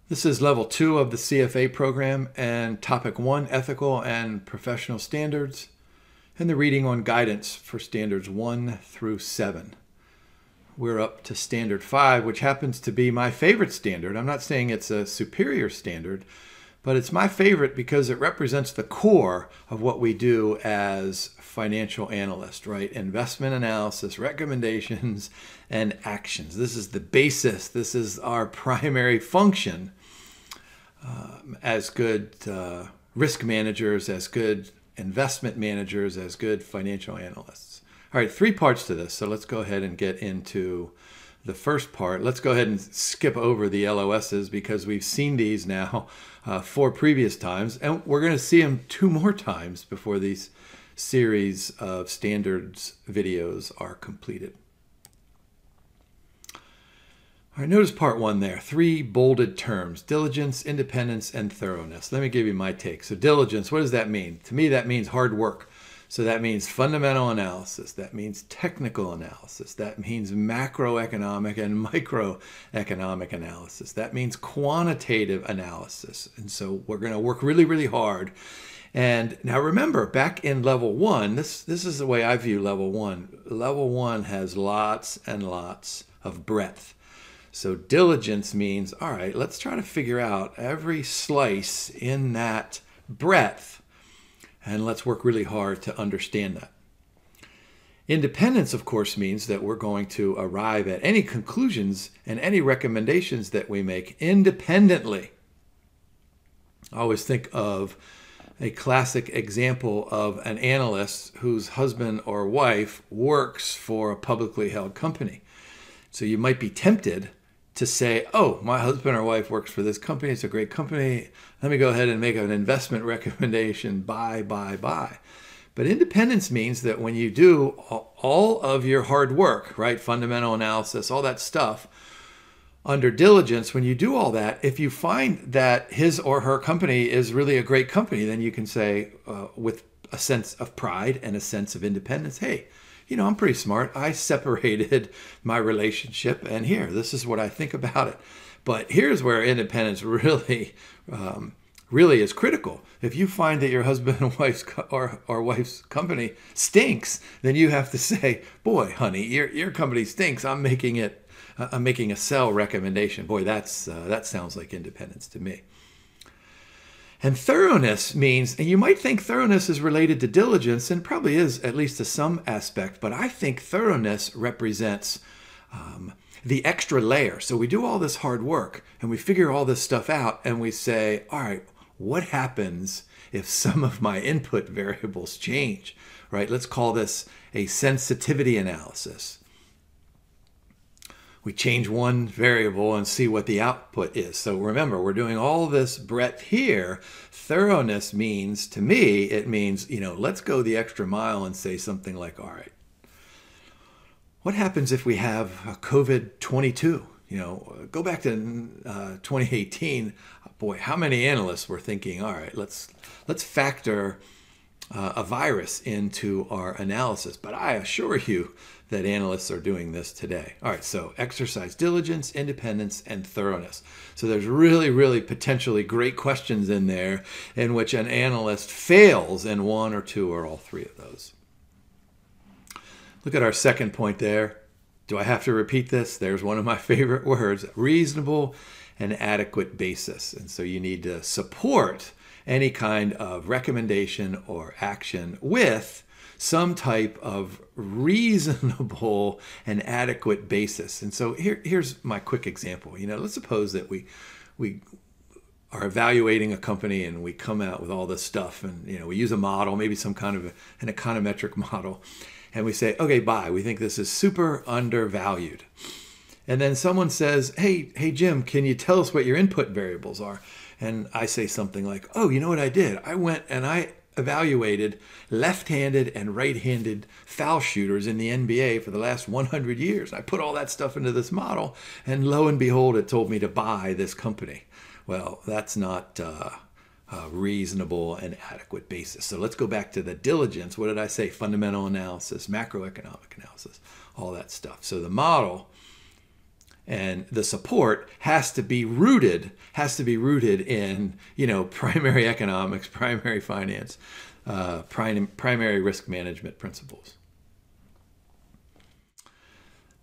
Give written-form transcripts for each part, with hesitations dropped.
This is level 2 of the CFA program and topic 1, ethical and professional standards, and the reading on guidance for standards 1 through 7. We're up to standard 5, which happens to be my favorite standard. I'm not saying it's a superior standard, but it's my favorite because it represents the core of what we do as financial analysts, right? Investment analysis, recommendations, and actions. This is the basis. This is our primary function as good risk managers, as good investment managers, as good financial analysts. All right, 3 parts to this. So let's go ahead and get into the first part. Let's go ahead and skip over the LOSs because we've seen these now 4 previous times, and we're going to see them 2 more times before these series of standards videos are completed. All right, notice part 1 there. 3 bolded terms: diligence, independence, and thoroughness. Let me give you my take. So diligence, what does that mean? To me, that means hard work. So that means fundamental analysis. That means technical analysis. That means macroeconomic and microeconomic analysis. That means quantitative analysis. And so we're going to work really, really hard. And now remember, back in level 1, this is the way I view level 1. Level 1 has lots and lots of breadth. So diligence means, all right, let's try to figure out every slice in that breadth, and let's work really hard to understand that. Independence, of course, means that we're going to arrive at any conclusions and any recommendations that we make independently. I always think of a classic example of an analyst whose husband or wife works for a publicly held company. So you might be tempted to say, oh, my husband or wife works for this company. It's a great company. Let me go ahead and make an investment recommendation. Buy. But independence means that when you do all of your hard work, right, fundamental analysis, all that stuff, under diligence, when you do all that, if you find that his or her company is really a great company, then you can say with a sense of pride and a sense of independence, hey, you know, I'm pretty smart. I separated my relationship, and here, this is what I think about it. But here's where independence really is critical. If you find that your husband and wife's or wife's company stinks, then you have to say, boy, honey, your company stinks. I'm making a sell recommendation. Boy, that sounds like independence to me. And thoroughness means, and you might think thoroughness is related to diligence, and probably is, at least to some aspect, but I think thoroughness represents the extra layer. So we do all this hard work, and we figure all this stuff out, and we say, all right, what happens if some of my input variables change, right? Let's call this a sensitivity analysis. We change one variable and see what the output is. So remember, we're doing all this breadth here. Thoroughness means, to me, it means, you know, let's go the extra mile and say something like, all right, what happens if we have COVID-22? You know, go back to 2018. Boy, how many analysts were thinking, all right, let's factor a virus into our analysis. But I assure you that analysts are doing this today. All right, so exercise diligence, independence, and thoroughness. So there's really, really potentially great questions in there in which an analyst fails in 1 or 2 or all 3 of those. Look at our second point there. Do I have to repeat this? There's one of my favorite words: reasonable and adequate basis. And so you need to support any kind of recommendation or action with some type of reasonable and adequate basis. And so here's my quick example. You know, let's suppose that we are evaluating a company and we come out with all this stuff, and you know, we use a model, maybe some kind of an econometric model, and we say, okay, buy. We think this is super undervalued. And then someone says, hey Jim, can you tell us what your input variables are? And I say something like, oh, you know what I did? I went and I evaluated left-handed and right-handed foul shooters in the NBA for the last 100 years. I put all that stuff into this model, and lo and behold, it told me to buy this company. Well, that's not a reasonable and adequate basis. So let's go back to the diligence. What did I say? Fundamental analysis, macroeconomic analysis, all that stuff. So the model And the support has to be rooted in, primary economics, primary finance, primary risk management principles.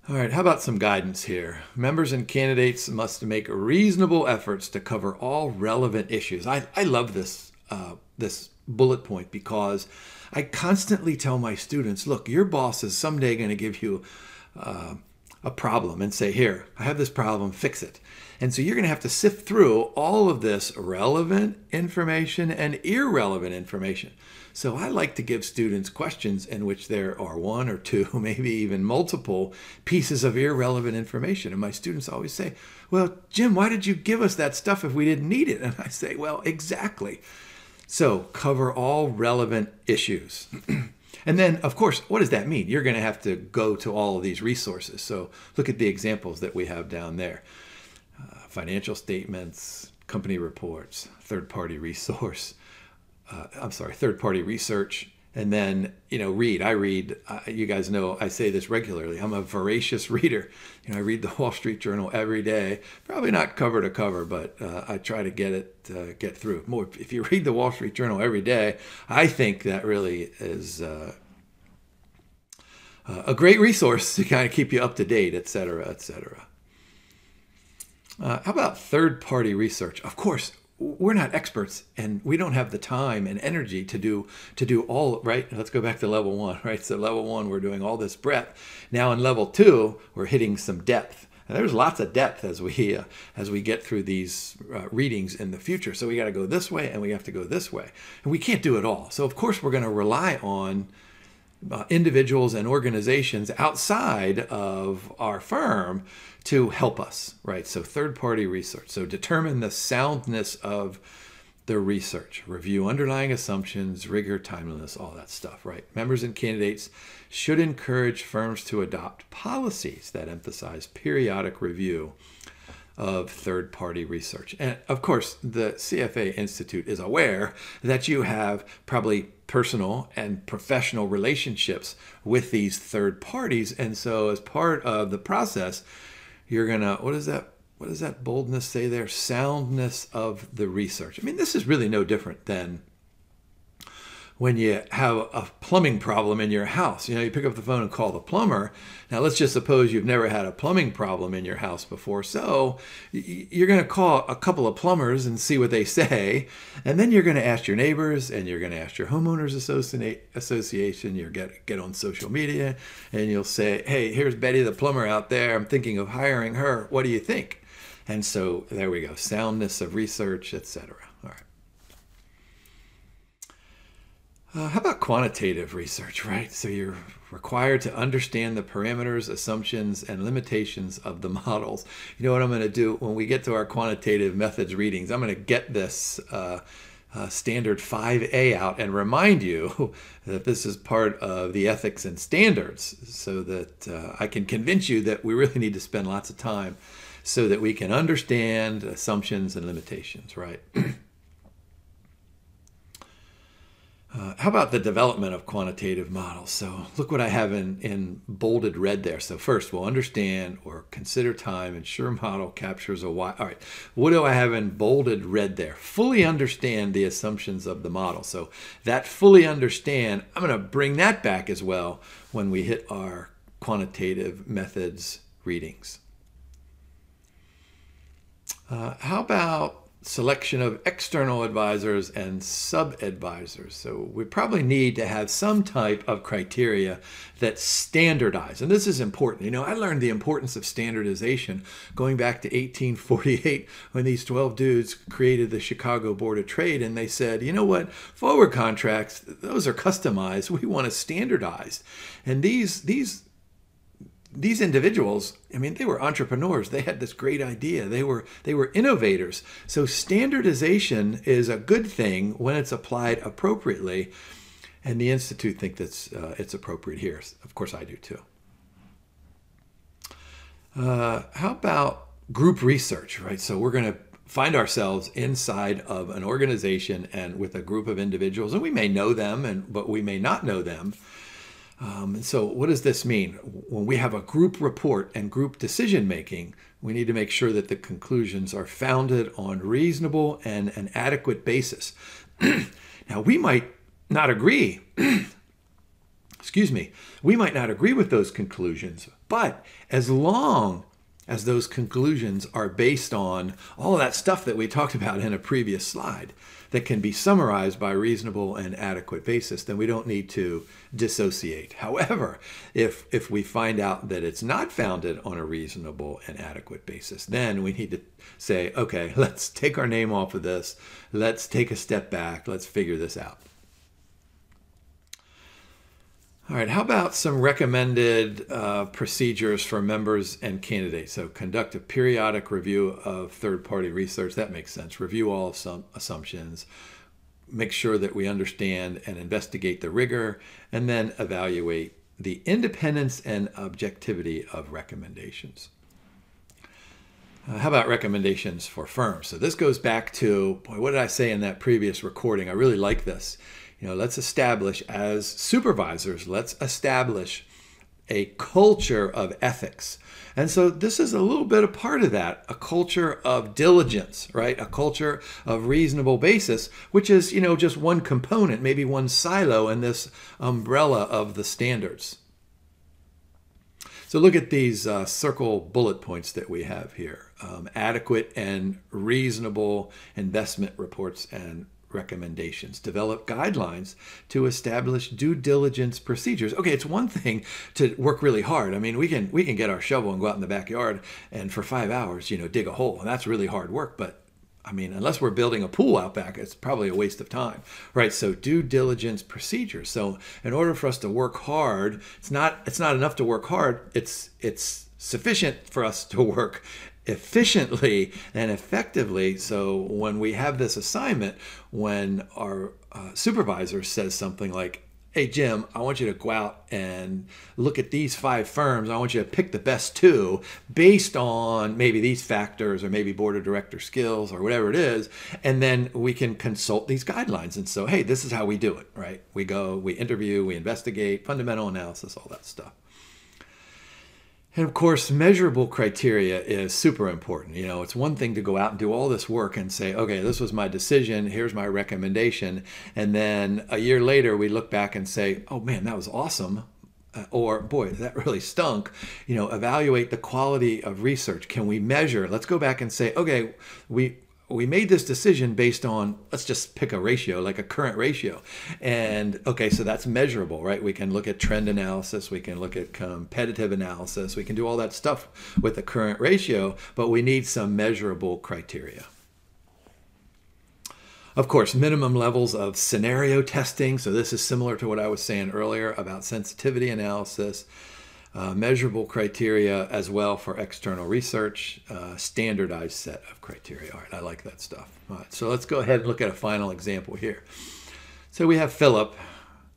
All right, how about some guidance here? Members and candidates must make reasonable efforts to cover all relevant issues. I love this bullet point because I constantly tell my students, look, your boss is someday going to give you a problem and say, here, I have this problem, fix it. And so you're going to have to sift through all of this relevant information and irrelevant information. So I like to give students questions in which there are one or two, maybe even multiple pieces of irrelevant information. And my students always say, well, Jim, why did you give us that stuff if we didn't need it? And I say, well, exactly. So cover all relevant issues. And then, of course, what does that mean? You're going to have to go to all of these resources. So look at the examples that we have down there. Financial statements, company reports, third-party research, and then, read. I read, you guys know I say this regularly. I'm a voracious reader. I read the Wall Street Journal every day, probably not cover to cover, but I try to get through it more. If you read the Wall Street Journal every day, I think that really is a great resource to kind of keep you up to date, et cetera, et cetera. How about third-party research? Of course, we're not experts and we don't have the time and energy to do all, right? Let's go back to level 1, right? So level 1, we're doing all this breadth. Now in level 2, we're hitting some depth. And there's lots of depth as we get through these readings in the future. So we got to go this way and we have to go this way. And we can't do it all. So of course we're going to rely on individuals and organizations outside of our firm to help us, right? So third-party research. So determine the soundness of the research, review underlying assumptions, rigor, timeliness, all that stuff, right? Members and candidates should encourage firms to adopt policies that emphasize periodic review of third-party research. And of course, the CFA Institute is aware that you have probably personal and professional relationships with these third parties. And so as part of the process, you're gonna, what does that boldness say there? Soundness of the research. I mean, this is really no different than when you have a plumbing problem in your house. You pick up the phone and call the plumber. Now, let's just suppose you've never had a plumbing problem in your house before. So you're going to call a couple of plumbers and see what they say. And then you're going to ask your neighbors and you're going to ask your homeowners association. You'll get on social media and you'll say, hey, here's Betty the plumber out there. I'm thinking of hiring her. What do you think? And so there we go. Soundness of research, etc. All right. How about quantitative research, right? So you're required to understand the parameters, assumptions, and limitations of the models. You know what I'm going to do when we get to our quantitative methods readings? I'm going to get this standard 5A out and remind you that this is part of the ethics and standards so that I can convince you that we really need to spend lots of time so that we can understand assumptions and limitations, right? How about the development of quantitative models? So look what I have in bolded red there. So first, we'll understand or consider time, ensure model captures a wide. All right, what do I have in bolded red there? Fully understand the assumptions of the model. So that fully understand, I'm going to bring that back as well when we hit our quantitative methods readings. How about selection of external advisors and sub-advisors? So we probably need to have some type of criteria that's standardized. And this is important. I learned the importance of standardization going back to 1848 when these 12 dudes created the Chicago Board of Trade. And they said, you know what, forward contracts, those are customized. We want to standardize. And these individuals, I mean, they were entrepreneurs. They had this great idea. They were innovators. So standardization is a good thing when it's applied appropriately. And the Institute think that's it's appropriate here. Of course, I do too. How about group research, right? So we're going to find ourselves inside of an organization and with a group of individuals, and we may know them, but we may not know them. And so what does this mean? When we have a group report and group decision making, we need to make sure that the conclusions are founded on reasonable and an adequate basis. Now, we might not agree. Excuse me. We might not agree with those conclusions, but as long as those conclusions are based on all of that stuff that we talked about in a previous slide that can be summarized by reasonable and adequate basis, then we don't need to dissociate. However, if we find out that it's not founded on a reasonable and adequate basis, then we need to say, okay, let's take our name off of this. Let's take a step back. Let's figure this out. All right, how about some recommended procedures for members and candidates? So conduct a periodic review of third-party research. That makes sense. Review all assumptions. Make sure that we understand and investigate the rigor, and then evaluate the independence and objectivity of recommendations. How about recommendations for firms? So this goes back to, boy, what did I say in that previous recording? I really like this. Let's establish as supervisors, let's establish a culture of ethics. And so this is a little bit a part of that, a culture of diligence, right? A culture of reasonable basis, which is, just one component, maybe one silo in this umbrella of the standards. So look at these circle bullet points that we have here. Adequate and reasonable investment reports and recommendations. Develop guidelines to establish due diligence procedures. Okay, it's one thing to work really hard. I mean, we can get our shovel and go out in the backyard and for 5 hours, dig a hole. And that's really hard work. But I mean, unless we're building a pool out back, it's probably a waste of time, right? So due diligence procedures. So in order for us to work hard, it's not enough to work hard. It's sufficient for us to work efficiently and effectively. So when we have this assignment, when our supervisor says something like, hey, Jim, I want you to go out and look at these 5 firms. I want you to pick the best 2 based on maybe these factors or maybe board of director skills or whatever it is. And then we can consult these guidelines. And so, hey, this is how we do it, right? We go, we interview, we investigate, fundamental analysis, all that stuff. And of course, measurable criteria is super important. It's one thing to go out and do all this work and say, okay, this was my decision, here's my recommendation. And then a year later, we look back and say, oh man, that was awesome. Or boy, that really stunk. Evaluate the quality of research. Can we measure? Let's go back and say, okay, we made this decision based on, let's just pick a ratio, like a current ratio. And okay, so that's measurable, right? We can look at trend analysis, we can look at competitive analysis, we can do all that stuff with the current ratio, but we need some measurable criteria. Of course, minimum levels of scenario testing. So this is similar to what I was saying earlier about sensitivity analysis. Measurable criteria as well for external research, standardized set of criteria. All right, I like that stuff. All right, so let's go ahead and look at a final example here. So we have Philip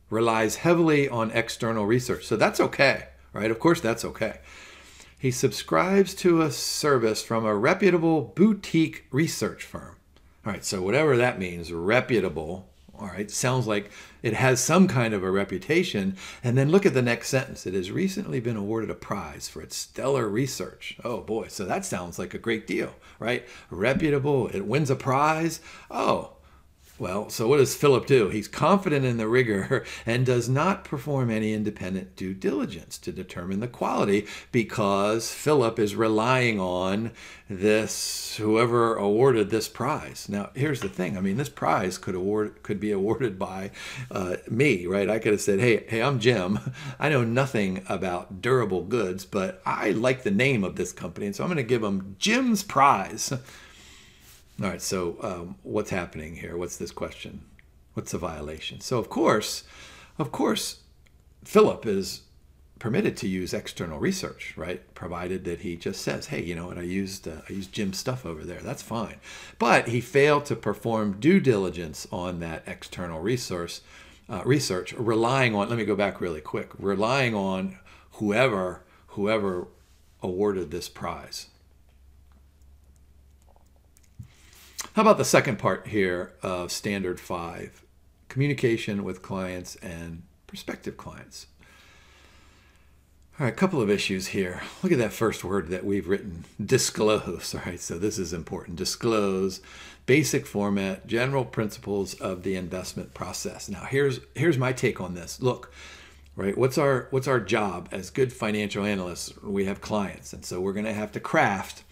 relies heavily on external research. So that's okay, right? Of course, that's okay. He subscribes to a service from a reputable boutique research firm. All right, so whatever that means, reputable. All right, sounds like it has some kind of a reputation. And then look at the next sentence. It has recently been awarded a prize for its stellar research. Oh boy, so that sounds like a great deal, right? Reputable, it wins a prize. Oh, well, so what does Philip do? He's confident in the rigor and does not perform any independent due diligence to determine the quality because Philip is relying on whoever awarded this prize. Now, here's the thing. I mean, this prize could be awarded by me, right? I could have said, hey, I'm Jim. I know nothing about durable goods, but I like the name of this company, and so I'm going to give them Jim's prize. All right, so what's happening here? What's this question? What's the violation? So of course, Philip is permitted to use external research, right? Provided that he just says, hey, you know what? I used Jim's stuff over there. That's fine. But he failed to perform due diligence on that external research, relying on. Let me go back really quick. Relying on whoever awarded this prize. How about the second part here of Standard 5, communication with clients and prospective clients? All right, a couple of issues here. Look at that first word that we've written, disclose. All right, so this is important. Disclose, basic format, general principles of the investment process. Now, here's my take on this. Look, right, what's our job as good financial analysts? We have clients, and so we're going to have to craft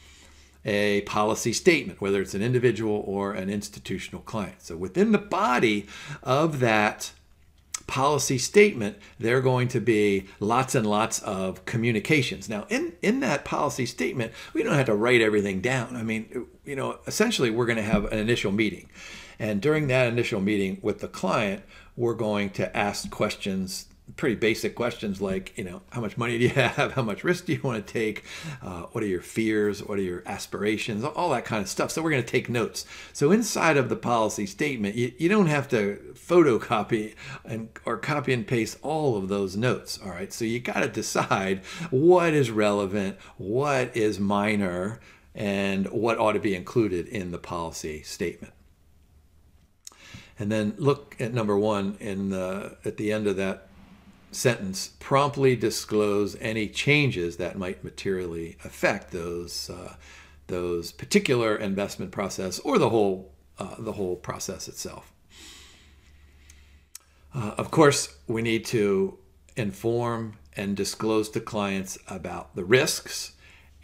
a policy statement, whether it's an individual or an institutional client. So within the body of that policy statement, there are going to be lots and lots of communications. Now, in that policy statement, we don't have to write everything down. I mean, essentially, we're going to have an initial meeting. And during that initial meeting with the client, we're going to ask questions, pretty basic questions like, how much money do you have? How much risk do you want to take? What are your fears? What are your aspirations? All that kind of stuff. So we're going to take notes. So inside of the policy statement, you don't have to photocopy or copy and paste all of those notes. All right. So you got to decide what is relevant, what is minor, and what ought to be included in the policy statement. And then look at number one at the end of that sentence, promptly disclose any changes that might materially affect those particular investment process or the whole process itself. Of course, we need to inform and disclose to clients about the risks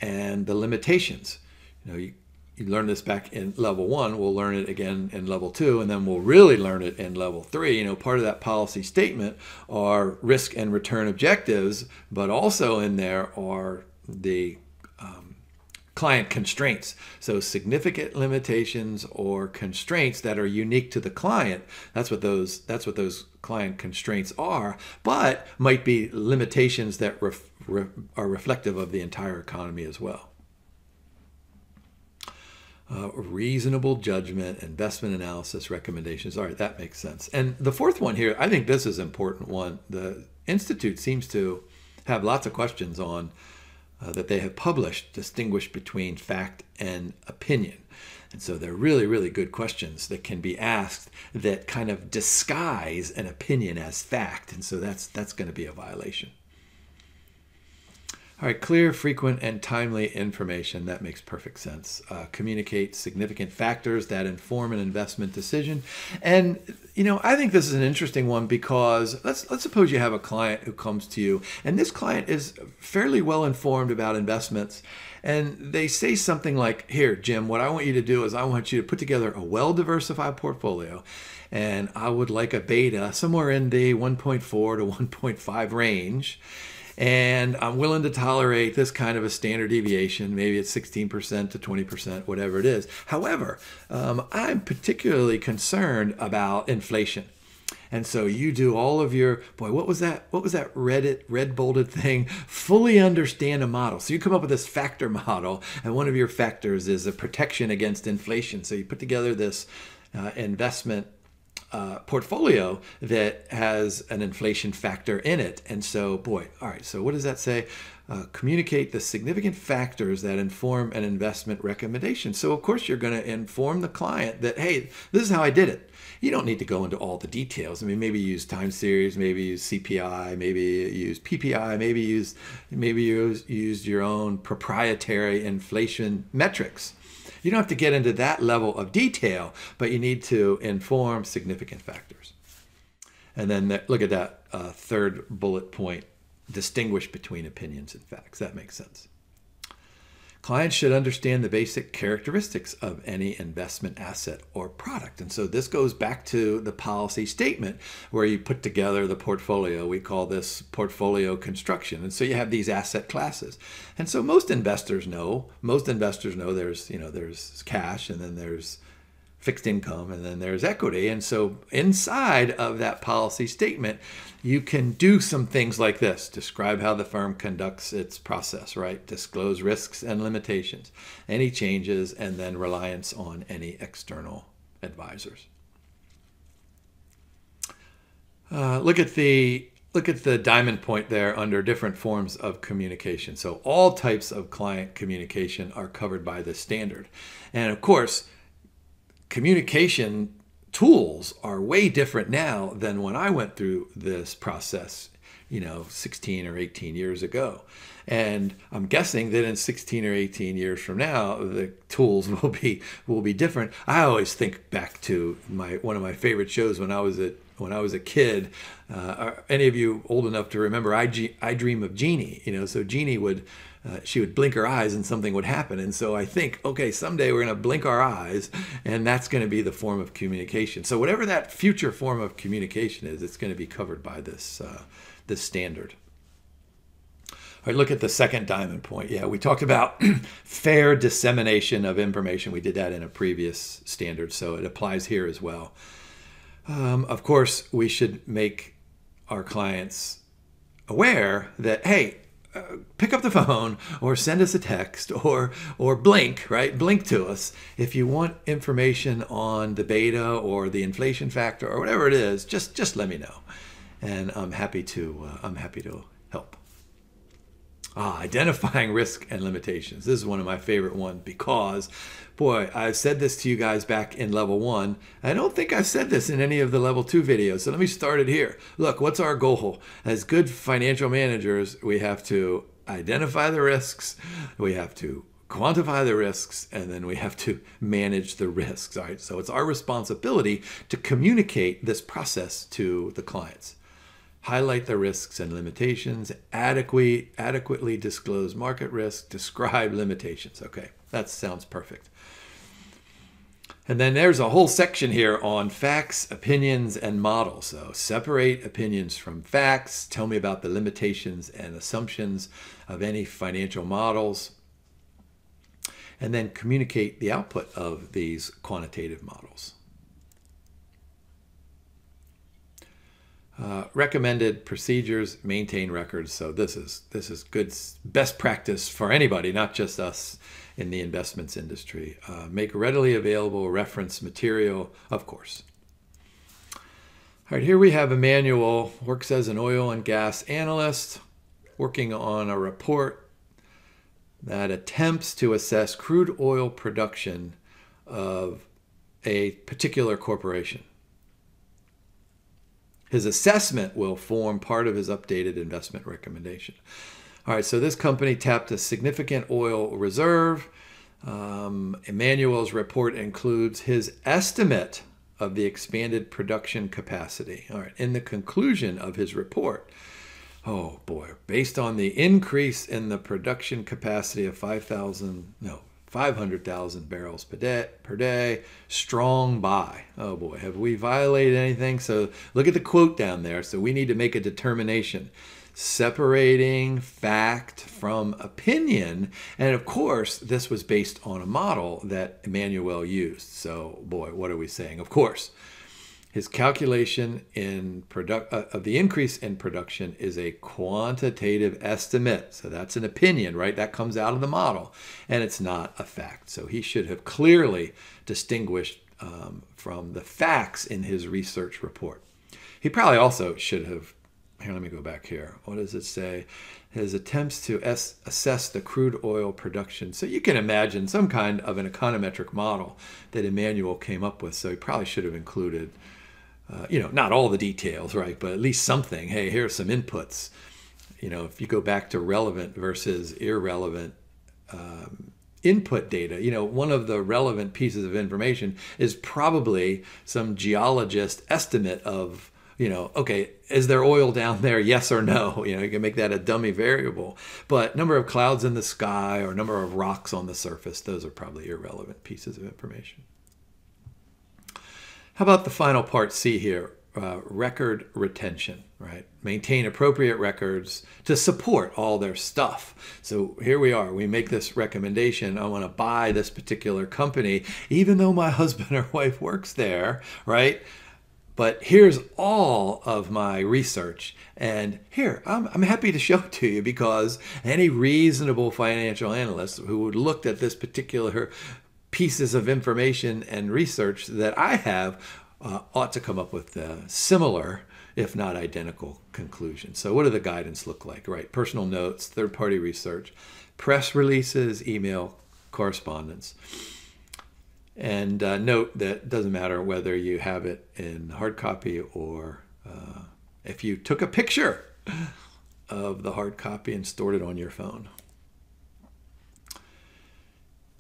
and the limitations. You learn this back in level 1, we'll learn it again in level 2, and then we'll really learn it in level 3. Part of that policy statement are risk and return objectives, but also in there are the client constraints. So significant limitations or constraints that are unique to the client. That's what those client constraints are, but might be limitations that are reflective of the entire economy as well. Reasonable judgment, investment analysis, recommendations. All right, that makes sense. And the fourth one here, I think this is an important one. The Institute seems to have lots of questions on that they have published, distinguish between fact and opinion. And so they're really, really good questions that can be asked that kind of disguise an opinion as fact. And so that's going to be a violation. All right, clear, frequent, and timely information. That makes perfect sense. Communicate significant factors that inform an investment decision. And, I think this is an interesting one because let's suppose you have a client who comes to you, and this client is fairly well informed about investments. And they say something like, here, Jim, what I want you to do is I want you to put together a well-diversified portfolio. And I would like a beta somewhere in the 1.4 to 1.5 range. And I'm willing to tolerate this kind of a standard deviation. Maybe it's 16% to 20%, whatever it is. However, I'm particularly concerned about inflation. And so you do all of your, what was that red bolded thing? Fully understand a model. So you come up with this factor model, and one of your factors is a protection against inflation. So you put together this investment portfolio that has an inflation factor in it. And so, all right, so what does that say? Communicate the significant factors that inform an investment recommendation. So, of course, you're going to inform the client that, hey, this is how I did it. You don't need to go into all the details. I mean, maybe use time series, maybe use CPI, maybe use PPI, maybe use your own proprietary inflation metrics. You don't have to get into that level of detail, but you need to inform significant factors. And then look at that third bullet point, distinguish between opinions and facts. That makes sense. Clients should understand the basic characteristics of any investment asset or product. And so this goes back to the policy statement where you put together the portfolio. We call this portfolio construction. And so you have these asset classes. And so most investors know there's cash, and then there's fixed income, and then there's equity. And so inside of that policy statement, you can do some things like this. Describe how the firm conducts its process, right? Disclose risks and limitations, any changes, and then reliance on any external advisors. Look at the diamond point there under different forms of communication. So all types of client communication are covered by this standard. And of course, communication tools are way different now than when I went through this process. 16 or 18 years ago. And I'm guessing that in 16 or 18 years from now, the tools will be different. I always think back to one of my favorite shows when I was a kid. Are any of you old enough to remember I Dream of Jeannie? So Jeannie she would blink her eyes and something would happen. And so I think, okay, someday we're going to blink our eyes and that's going to be the form of communication. So whatever that future form of communication is, it's going to be covered by this standard. All right, look at the second diamond point. Yeah, we talked about fair dissemination of information. We did that in a previous standard, so it applies here as well. Of course, we should make our clients aware that, hey, pick up the phone or send us a text or blink, right? Blink to us. If you want information on the beta or the inflation factor or whatever it is, just let me know. And I'm happy to help. Identifying risk and limitations. This is one of my favorite ones because, boy, I've said this to you guys back in level 1. I don't think I've said this in any of the level 2 videos. So let me start it here. Look, what's our goal? As good financial managers, we have to identify the risks, we have to quantify the risks, and then we have to manage the risks. All right. So it's our responsibility to communicate this process to the clients. Highlight the risks and limitations, adequately disclose market risk, describe limitations. Okay, that sounds perfect. And then there's a whole section here on facts, opinions, and models. So separate opinions from facts. Tell me about the limitations and assumptions of any financial models. And then communicate the output of these quantitative models. Recommended procedures, maintain records. So this is good, best practice for anybody, not just us in the investments industry. Make readily available reference material, of course. All right, here we have Emmanuel, works as an oil and gas analyst, working on a report that attempts to assess crude oil production of a particular corporation. His assessment will form part of his updated investment recommendation. All right, so this company tapped a significant oil reserve. Emmanuel's report includes his estimate of the expanded production capacity. All right, in the conclusion of his report, oh boy, based on the increase in the production capacity of 500,000 barrels per day, strong buy. Oh boy, have we violated anything? So look at the quote down there. So we need to make a determination, separating fact from opinion. And of course, this was based on a model that Emmanuel used. So boy, what are we saying? Of course, his calculation of the increase in production is a quantitative estimate. So that's an opinion, right? That comes out of the model, and it's not a fact. So he should have clearly distinguished from the facts in his research report. He probably also should have, here, let me go back here. What does it say? His attempts to assess the crude oil production. So you can imagine some kind of an econometric model that Emmanuel came up with. So he probably should have included not all the details, right? But at least something. Hey, here are some inputs. If you go back to relevant versus irrelevant input data, one of the relevant pieces of information is probably some geologist estimate of, okay, is there oil down there? Yes or no? You can make that a dummy variable. But number of clouds in the sky or number of rocks on the surface, those are probably irrelevant pieces of information. How about the final part C here? Record retention, right? Maintain appropriate records to support all their stuff. So here we are. We make this recommendation. I want to buy this particular company, even though my husband or wife works there, right? But here's all of my research. And here, I'm happy to show it to you because any reasonable financial analyst who would look at this particular pieces of information and research that I have ought to come up with similar, if not identical, conclusions. So what do the guidance look like, right? Personal notes, third-party research, press releases, email correspondence. And note that it doesn't matter whether you have it in hard copy or if you took a picture of the hard copy and stored it on your phone.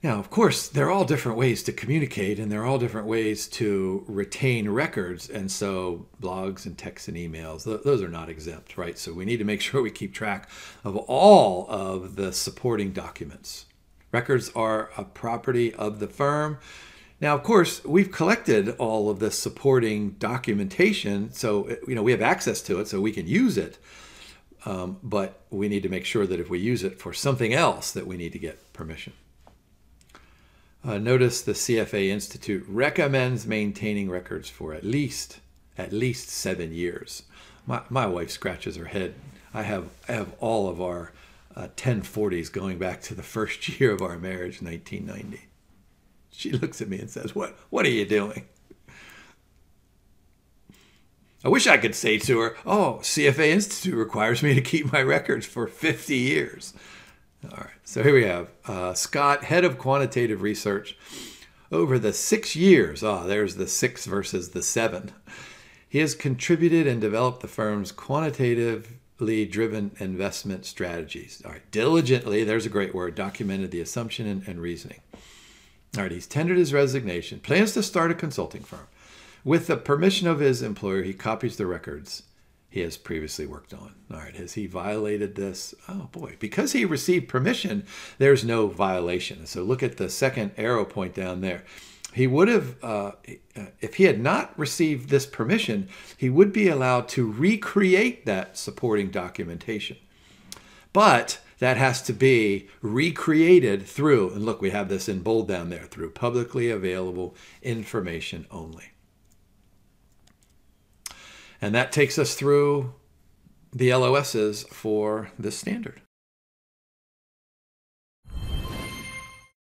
Now, of course, there are all different ways to communicate, and there are all different ways to retain records. And so blogs and texts and emails, those are not exempt, right? So we need to make sure we keep track of all of the supporting documents. Records are a property of the firm. Now, of course, we've collected all of the supporting documentation, so we have access to it, so we can use it. But we need to make sure that if we use it for something else, that we need to get permission. Notice the CFA Institute recommends maintaining records for at least 7 years. My wife scratches her head. I have all of our 1040s going back to the first year of our marriage, 1990. She looks at me and says, "What are you doing?" I wish I could say to her, "Oh, CFA Institute requires me to keep my records for 50 years." All right, so here we have Scott, head of quantitative research. Over the 6 years, there's the 6 versus the 7. He has contributed and developed the firm's quantitatively driven investment strategies. All right, diligently, there's a great word, documented the assumption and reasoning. All right, he's tendered his resignation, plans to start a consulting firm. With the permission of his employer, he copies the records he has previously worked on. All right, has he violated this? Oh boy, because he received permission, there's no violation. So look at the second arrow point down there. He would have, if he had not received this permission, he would be allowed to recreate that supporting documentation. But that has to be recreated through, and look, we have this in bold down there, through publicly available information only. And that takes us through the LOSs for this standard.